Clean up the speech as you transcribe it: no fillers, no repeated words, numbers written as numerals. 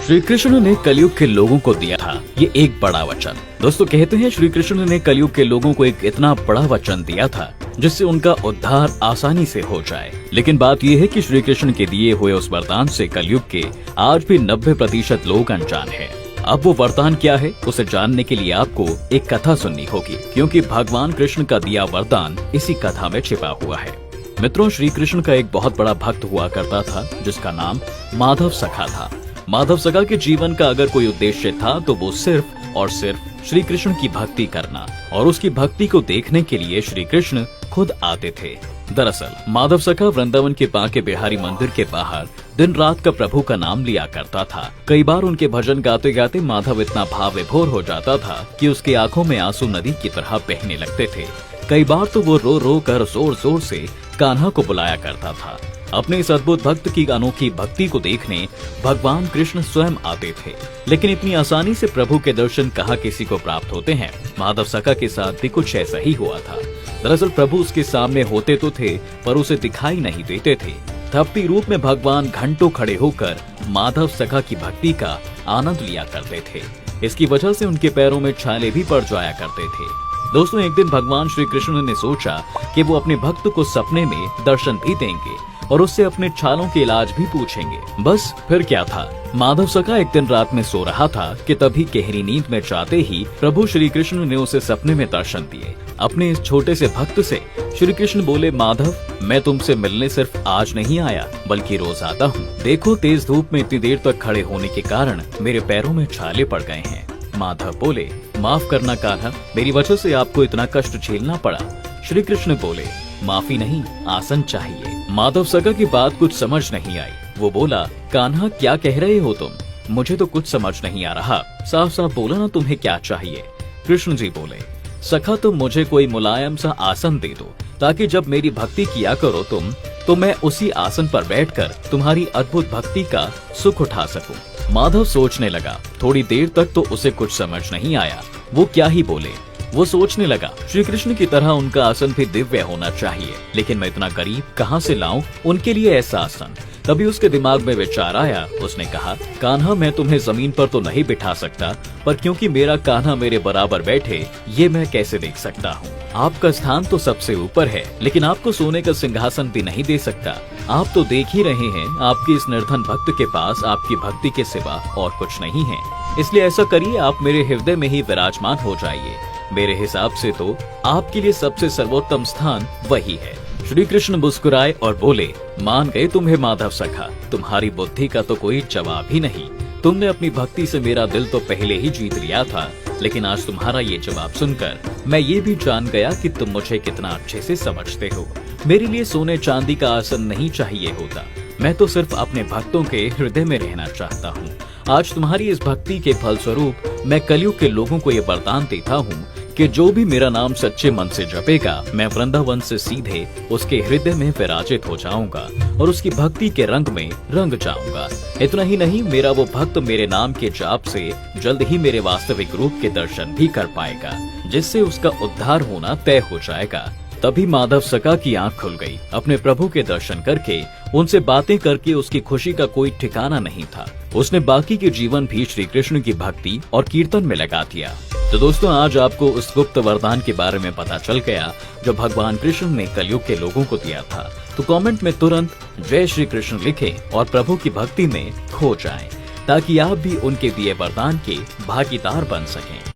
श्री कृष्ण ने कलयुग के लोगों को दिया था ये एक बड़ा वचन। दोस्तों कहते हैं श्री कृष्ण ने कलयुग के लोगों को एक इतना बड़ा वचन दिया था जिससे उनका उद्धार आसानी से हो जाए। लेकिन बात यह है कि श्री कृष्ण के दिए हुए उस वरदान से कलयुग के आज भी 90% लोग अनजान हैं। अब वो वरदान क्या है उसे जानने के लिए आपको एक कथा सुननी होगी, क्योंकि भगवान कृष्ण का दिया वरदान इसी कथा में छिपा हुआ है। मित्रों, श्री कृष्ण का एक बहुत बड़ा भक्त हुआ करता था जिसका नाम माधव सखा था। माधव सखा के जीवन का अगर कोई उद्देश्य था तो वो सिर्फ और सिर्फ श्री कृष्ण की भक्ति करना, और उसकी भक्ति को देखने के लिए श्री कृष्ण खुद आते थे। दरअसल माधव सखा वृंदावन के बांके बिहारी मंदिर के बाहर दिन रात का प्रभु का नाम लिया करता था। कई बार उनके भजन गाते गाते माधव इतना भाव विभोर हो जाता था कि उसकी आंखों में आंसू नदी की तरह बहने लगते थे। कई बार तो वो रो रो कर जोर जोर से कान्हा को बुलाया करता था। अपने इस अद्भुत भक्त की अनोखी भक्ति को देखने भगवान कृष्ण स्वयं आते थे। लेकिन इतनी आसानी से प्रभु के दर्शन कहाँ किसी को प्राप्त होते हैं। माधव सखा के साथ भी कुछ ऐसा ही हुआ था। दरअसल प्रभु उसके सामने होते तो थे पर उसे दिखाई नहीं देते थे। थपती रूप में भगवान घंटों खड़े होकर माधव सखा की भक्ति का आनंद लिया करते थे। इसकी वजह से उनके पैरों में छाले भी पड़ जाया करते थे। दोस्तों, एक दिन भगवान श्री कृष्ण ने सोचा कि वो अपने भक्त को सपने में दर्शन भी देंगे और उससे अपने छालों के इलाज भी पूछेंगे। बस फिर क्या था, माधव सखा एक दिन रात में सो रहा था कि तभी गहरी नींद में जाते ही प्रभु श्री कृष्ण ने उसे सपने में दर्शन दिए। अपने इस छोटे से भक्त से श्री कृष्ण बोले, माधव, मैं तुमसे मिलने सिर्फ आज नहीं आया बल्कि रोज आता हूँ। देखो, तेज धूप में इतनी देर तक खड़े होने के कारण मेरे पैरों में छाले पड़ गए हैं। माधव बोले, माफ करना कान्हा, मेरी वजह से आपको इतना कष्ट झेलना पड़ा। श्री कृष्ण बोले, माफी नहीं, आसन चाहिए। माधव सखा की बात कुछ समझ नहीं आई। वो बोला, कान्हा क्या कह रहे हो तुम? मुझे तो कुछ समझ नहीं आ रहा, साफ साफ बोलो ना तुम्हें क्या चाहिए। कृष्ण जी बोले, सखा तुम मुझे कोई मुलायम सा आसन दे दो ताकि जब मेरी भक्ति किया करो तुम तो मैं उसी आसन पर बैठकर तुम्हारी अद्भुत भक्ति का सुख उठा सकूं। माधव सोचने लगा। थोड़ी देर तक तो उसे कुछ समझ नहीं आया वो क्या ही बोले। वो सोचने लगा, श्री कृष्ण की तरह उनका आसन भी दिव्य होना चाहिए, लेकिन मैं इतना गरीब कहाँ से लाऊं उनके लिए ऐसा आसन। तभी उसके दिमाग में विचार आया। उसने कहा, कान्हा, मैं तुम्हें जमीन पर तो नहीं बिठा सकता, पर क्योंकि मेरा कान्हा मेरे बराबर बैठे ये मैं कैसे देख सकता हूँ। आपका स्थान तो सबसे ऊपर है, लेकिन आपको सोने का सिंहासन भी नहीं दे सकता। आप तो देख ही रहे हैं, आपकी इस निर्धन भक्त के पास आपकी भक्ति के सिवा और कुछ नहीं है। इसलिए ऐसा करिए, आप मेरे हृदय में ही विराजमान हो जाइए। मेरे हिसाब से तो आपके लिए सबसे सर्वोत्तम स्थान वही है। श्री कृष्ण मुस्कुराए और बोले, मान गए तुम्हें माधव सखा, तुम्हारी बुद्धि का तो कोई जवाब ही नहीं। तुमने अपनी भक्ति से मेरा दिल तो पहले ही जीत लिया था, लेकिन आज तुम्हारा ये जवाब सुनकर मैं ये भी जान गया कि तुम मुझे कितना अच्छे से समझते हो। मेरे लिए सोने चांदी का आसन नहीं चाहिए होता, मैं तो सिर्फ अपने भक्तों के हृदय में रहना चाहता हूँ। आज तुम्हारी इस भक्ति के फलस्वरूप मैं कलयुग के लोगों को ये वरदान देता हूँ कि जो भी मेरा नाम सच्चे मन से जपेगा, मैं वृंदावन से सीधे उसके हृदय में विराजित हो जाऊंगा और उसकी भक्ति के रंग में रंग जाऊंगा। इतना ही नहीं, मेरा वो भक्त मेरे नाम के जाप से जल्द ही मेरे वास्तविक रूप के दर्शन भी कर पाएगा, जिससे उसका उद्धार होना तय हो जाएगा। तभी माधव सखा की आंख खुल गई। अपने प्रभु के दर्शन करके, उनसे बातें करके उसकी खुशी का कोई ठिकाना नहीं था। उसने बाकी के जीवन भी श्री कृष्ण की भक्ति और कीर्तन में लगा दिया। तो दोस्तों, आज आपको उस गुप्त वरदान के बारे में पता चल गया जो भगवान कृष्ण ने कलयुग के लोगों को दिया था। तो कमेंट में तुरंत जय श्री कृष्ण लिखें और प्रभु की भक्ति में खो जाएं, ताकि आप भी उनके दिए वरदान के भागीदार बन सकें।